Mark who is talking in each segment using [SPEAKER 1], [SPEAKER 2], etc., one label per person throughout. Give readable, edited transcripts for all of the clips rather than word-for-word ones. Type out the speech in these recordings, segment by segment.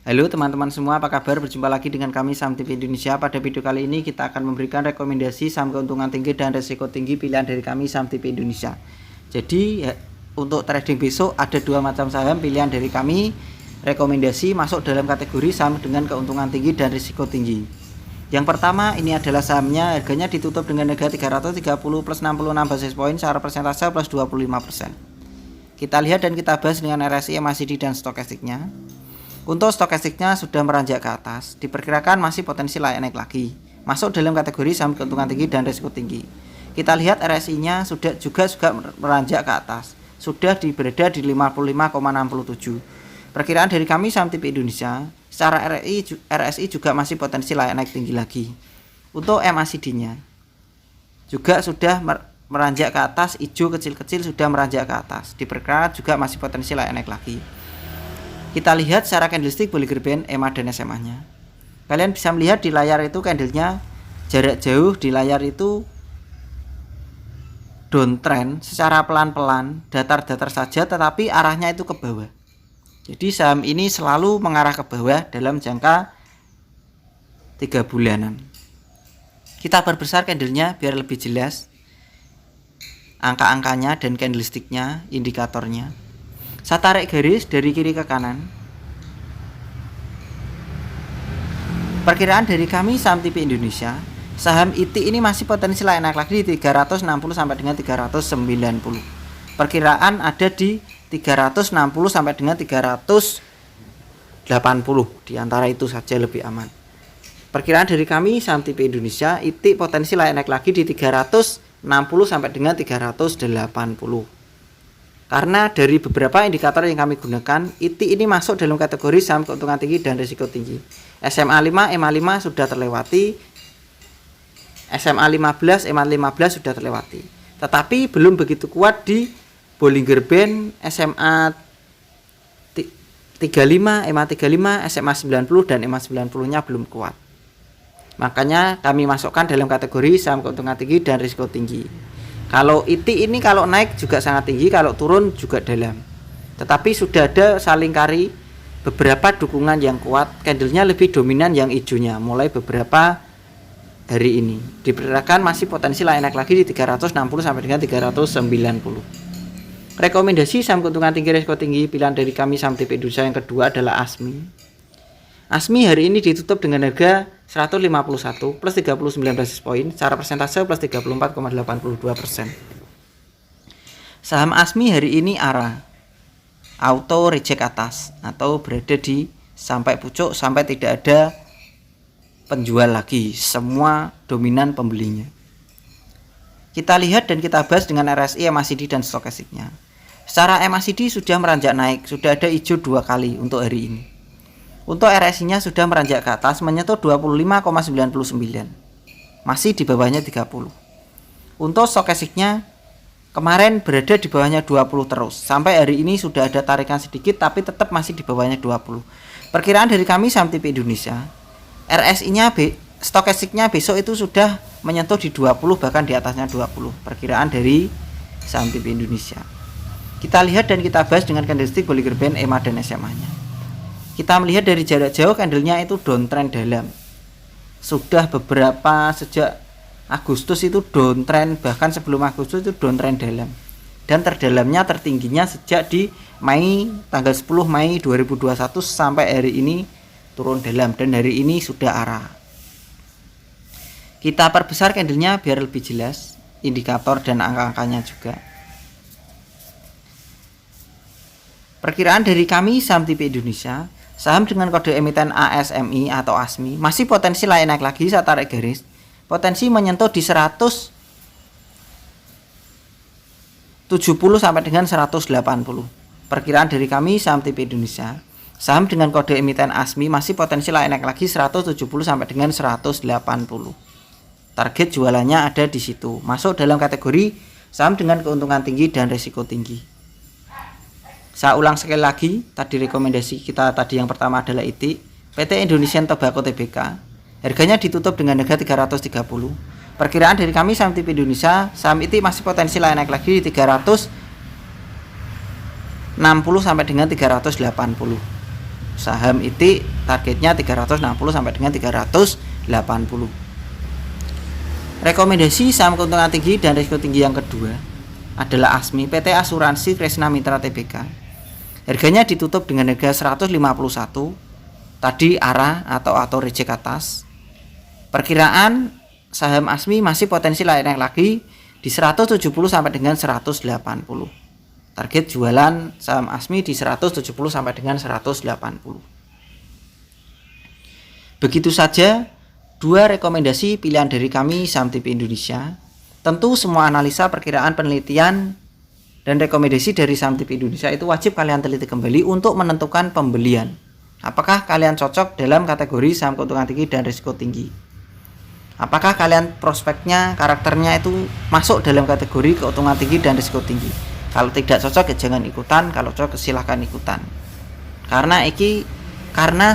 [SPEAKER 1] Halo teman-teman semua, apa kabar? Berjumpa lagi dengan kami Saham TV Indonesia. Pada video kali ini kita akan memberikan rekomendasi saham keuntungan tinggi dan resiko tinggi pilihan dari kami Saham TV Indonesia. Jadi untuk trading besok ada dua macam saham pilihan dari kami. Rekomendasi masuk dalam kategori saham dengan keuntungan tinggi dan risiko tinggi. Yang pertama ini adalah sahamnya, harganya ditutup dengan harga 330 plus 66 basis point, secara persentase plus 25%. Kita lihat dan kita bahas dengan RSI, MACD dan stokastiknya. Untuk stokastiknya sudah meranjak ke atas, diperkirakan masih potensi layak naik lagi, masuk dalam kategori saham keuntungan tinggi dan risiko tinggi. Kita lihat RSI-nya sudah meranjak ke atas, sudah berada di 55,67. Perkiraan dari kami Saham TV Indonesia, secara RSI juga masih potensi layak naik tinggi lagi. Untuk MACD-nya juga sudah meranjak ke atas, hijau kecil-kecil sudah meranjak ke atas, diperkirakan juga masih potensi layak naik lagi. Kita lihat secara candlestick Bollinger Band, EMA dan SMA-nya. Kalian bisa melihat di layar itu candlenya jarak jauh, di layar itu downtrend secara pelan-pelan, datar-datar saja, tetapi arahnya itu ke bawah. Jadi saham ini selalu mengarah ke bawah dalam jangka 3 bulanan. Kita perbesar candlenya biar lebih jelas angka-angkanya dan candlesticknya, indikatornya. Saya tarik garis dari kiri ke kanan. Perkiraan dari kami Saham TV Indonesia, saham IT ini masih potensi layak naik lagi di 360 sampai dengan 390. Perkiraan ada di 360 sampai dengan 380. Di antara itu saja lebih aman. Perkiraan dari kami Saham TV Indonesia, IT potensi layak naik lagi di 360 sampai dengan 380. Karena dari beberapa indikator yang kami gunakan, IT ini masuk dalam kategori saham keuntungan tinggi dan risiko tinggi. SMA 5, EMA 5 sudah terlewati, SMA 15, EMA 15 sudah terlewati. Tetapi belum begitu kuat di Bollinger Band, SMA 35, EMA 35, SMA 90 dan EMA 90-nya belum kuat. Makanya kami masukkan dalam kategori saham keuntungan tinggi dan risiko tinggi. Kalau IT ini kalau naik juga sangat tinggi, kalau turun juga dalam. Tetapi sudah ada saling kari, beberapa dukungan yang kuat, candlenya lebih dominan yang hijaunya mulai beberapa hari ini. Diperkirakan masih potensi layak naik lagi di 360 sampai dengan 390. Rekomendasi saham keuntungan tinggi risiko tinggi pilihan dari kami Saham TV Indonesia yang kedua adalah ASMI. ASMI hari ini ditutup dengan harga 151 plus 39 basis point, secara persentase plus 34,82%. Saham ASMI hari ini arah auto reject atas atau berada di sampai pucuk, sampai tidak ada penjual lagi, semua dominan pembelinya. Kita lihat dan kita bahas dengan RSI, MACD dan stokastiknya. Secara MACD sudah meranjak naik, sudah ada hijau 2 kali untuk hari ini. Untuk RSI-nya sudah meranjak ke atas, menyentuh 25,99. Masih di bawahnya 30. Untuk stokastiknya kemarin berada di bawahnya 20 terus. Sampai hari ini sudah ada tarikan sedikit tapi tetap masih di bawahnya 20. Perkiraan dari kami Saham TV Indonesia, RSI-nya stokastiknya besok itu sudah menyentuh di 20, bahkan di atasnya 20. Perkiraan dari Saham TV Indonesia. Kita lihat dan kita bahas dengan candlestick Bollinger Band, EMA dan SMA-nya. Kita melihat dari jarak jauh candlenya itu downtrend dalam. Sudah beberapa sejak Agustus itu downtrend, bahkan sebelum Agustus itu downtrend dalam. Dan terdalamnya tertingginya sejak di tanggal 10 Mei 2021 sampai hari ini turun dalam, dan hari ini sudah arah. Kita perbesar candlenya biar lebih jelas indikator dan angka-angkanya juga. Perkiraan dari kami Saham TV Indonesia, saham dengan kode emiten ASMI atau ASMI masih potensi layak naik lagi. Saya tarik garis, potensi menyentuh di 170 sampai dengan 180. Perkiraan dari kami Saham TV Indonesia, saham dengan kode emiten ASMI masih potensi layak naik lagi 170 sampai dengan 180. Target jualannya ada di situ, masuk dalam kategori saham dengan keuntungan tinggi dan risiko tinggi. Saya ulang sekali lagi, tadi rekomendasi kita tadi yang pertama adalah IT, PT Indonesian Tobacco Tbk. Harganya ditutup dengan harga 330. Perkiraan dari kami Saham TV Indonesia, saham IT masih potensi layak naik lagi di 360 sampai dengan 380. saham ITIC targetnya 360 sampai dengan 380. Rekomendasi saham keuntungan tinggi dan risiko tinggi yang kedua adalah ASMI PT Asuransi Kresna Mitra Tbk. Harganya ditutup dengan harga 151. Tadi arah atau reject atas. Perkiraan saham ASMI masih potensi naik lagi di 170 sampai dengan 180. Target jualan saham ASMI di 170 sampai dengan 180. Begitu saja dua rekomendasi pilihan dari kami Saham TV Indonesia. Tentu semua analisa, perkiraan, penelitian dan rekomendasi dari Saham TV Indonesia itu wajib kalian teliti kembali untuk menentukan pembelian. Apakah kalian cocok dalam kategori saham keuntungan tinggi dan risiko tinggi? Apakah kalian prospeknya, karakternya itu masuk dalam kategori keuntungan tinggi dan risiko tinggi? Kalau tidak cocok ya jangan ikutan, kalau cocok silahkan ikutan. Karena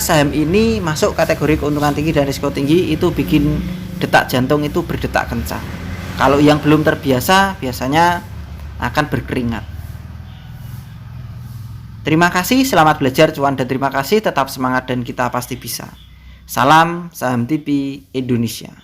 [SPEAKER 1] saham ini masuk kategori keuntungan tinggi dan risiko tinggi, itu bikin detak jantung itu berdetak kencang. Kalau yang belum terbiasa biasanya akan berkeringat. Terima kasih, selamat belajar cuan dan terima kasih, tetap semangat dan kita pasti bisa. Salam Saham TV Indonesia.